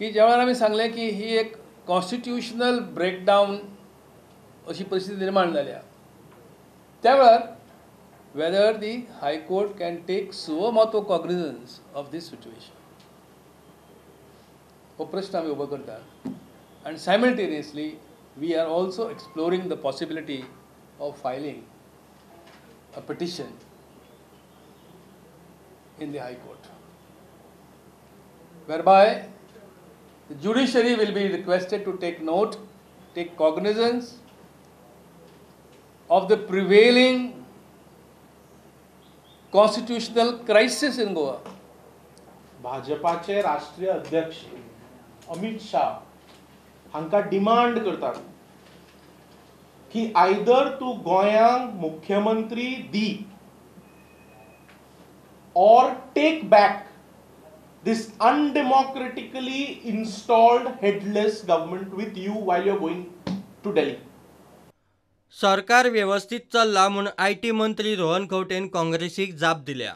की ज्यावेळेला आम्ही सांगले की ही एक कॉन्स्टिट्यूशनल ब्रेकडाऊन अशी परिस्थिती निर्माण झाली त्या वेळार whether the High Court can take suo moto cognizance of this situation. हो प्रश्न आम्ही उभा करतात and simultaneously we are also exploring the possibility of filing a petition in the High Court whereby the judiciary will be requested to take cognizance of the prevailing constitutional crisis in Goa. भाजपाचे राष्ट्रीय अध्यक्ष अमित शाह हांका demand करतात की either तू गोयांक मुख्यमंत्री दी or take back this undemocratically installed headless government with you while you're going to Delhi. सरकार व्यवस्थित चल्ला म्हणून आयटी मंत्री रोहन खंवटेन काँग्रेसीक जाप दिल्या.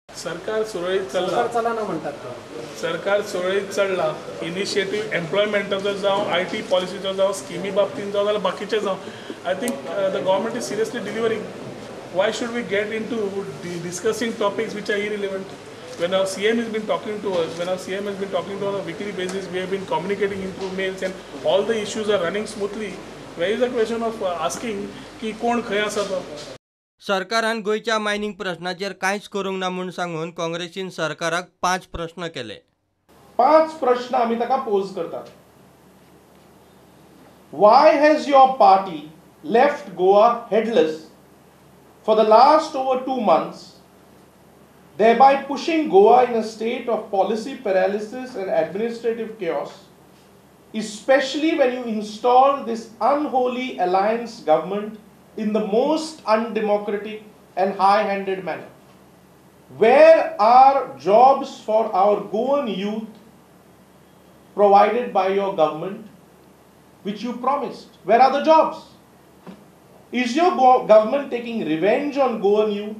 सरकार सुरळीत चल्ला ना म्हणतात. सरकार सुरळीत चल्ला. इनिशिएटिव्ह एम्प्लॉयमेंटाचो जावं आयटी पॉलिसीचो जावं स्किमी बाबतींत जावं जाल्यार बाकीचे जावं I think the government is seriously delivering. Why should we get into discussing topics which are irrelevant? When our CM has been talking to us, when our CM has been talking to us on a weekly basis, we have been communicating through mails and all the issues are running smoothly. Where is the question of asking की कोण खंय आसा तो? सरकारान गोयच्या mining प्रश्नाचेर कांयच करूंक ना म्हणून सांगून काँग्रेसीन सरकाराक 5 प्रश्न केले. 5 प्रश्न आम्ही ताका पोज करतात. Why has your party left Goa headless for the last over 2 months, thereby pushing Goa in a state of policy paralysis and administrative chaos, especially when you install this unholy alliance government in the most undemocratic and high-handed manner? Where are jobs for our Goan youth provided by your government, which you promised? Where are the jobs? Is your government taking revenge on Goan youth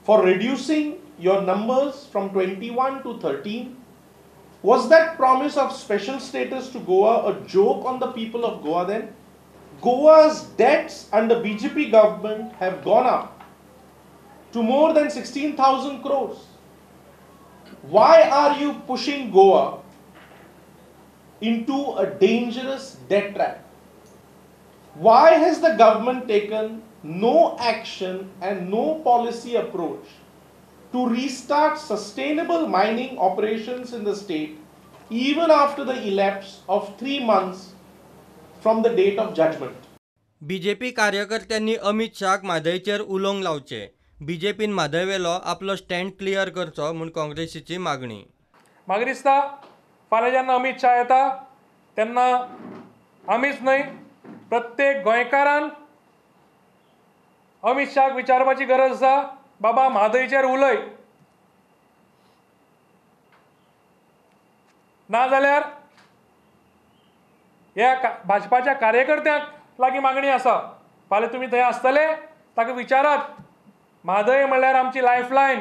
for reducing your numbers from 21 to 13? Was that promise of special status to Goa a joke on the people of Goa then? Goa's debts under BJP government have gone up to more than 16,000 crores. Why are you pushing Goa into a dangerous debt trap? Why has the government taken no action and no policy approach to restart sustainable mining operations in the state even after the elapse of 3 months from the date of judgment? BJP कार्यकर्त्यांनी अमित शाहक म्हादयचेर उलोवंक लावचे. बीजेपीन म्हादयवेलो आपलो stand clear करचो म्हूण काँग्रेसीची मागणी. म्हाका दिसता फाल्यां जेन्ना अमित शाह येता तेन्ना आमीच न्हय प्रत्येक गोंयकारान अमित शाहक विचारपाची गरज आसा बाबा म्हादयचेर उलय नाजाल्यार ह्या भाजपाच्या कार्यकर्त्यांक लागीं मागणी आसा फाल्यां तुमी थंय आसतले ताका विचारात म्हादय म्हणल्यार आमची लायफलायन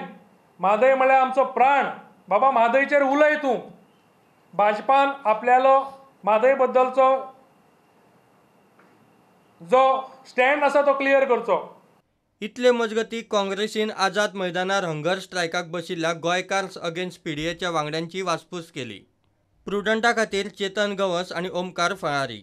म्हादय म्हणल्यार आमचो प्राण बाबा म्हादयचेर उलय तूं. भाजपान आपल्यालो म्हादय बद्दलचो जो स्टँड आसा तो क्लियर करचो. इतले मजगती काँग्रेसीन आझाद मैदानार हंगर स्ट्रायकाक बशिल्ल्या गोंयकार्स अगेन्स्ट पीडीएच्या वांगड्यांची वासपूस केली. प्रुडंटा खातीर चेतन गवस आनी ओमकार फळारी.